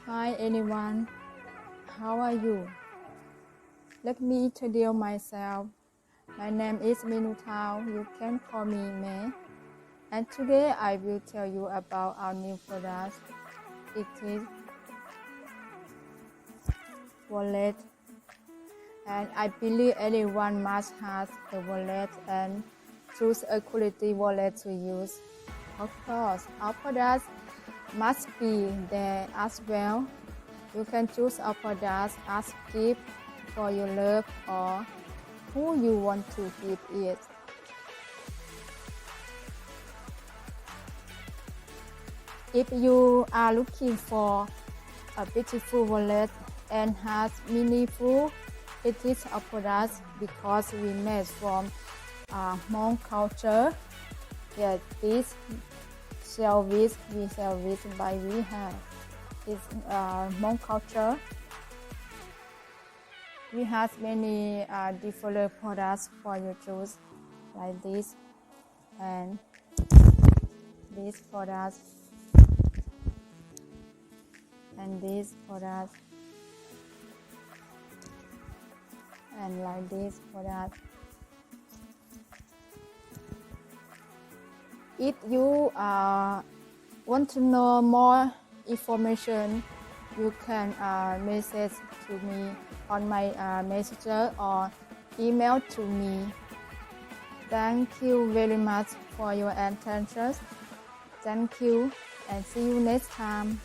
Hi everyone, how are you? Let me introduce myself. My name is Meinu. You can call me May. And today I will tell you about our new product. It is wallet. And I believe everyone must have a wallet and choose a quality wallet to use. Of course, our products must be there as well. You can choose our products as gift for your love or who you want to give it. If you are looking for a beautiful wallet and has meaningful, it is a product because we made from Hmong culture. Yes, this we sell with by we have. It's Hmong culture. We have many different products for you choose, like this and this product and this product and like this product. If you want to know more information, you can message to me on my messenger or email to me. Thank you very much for your attention. Thank you and see you next time.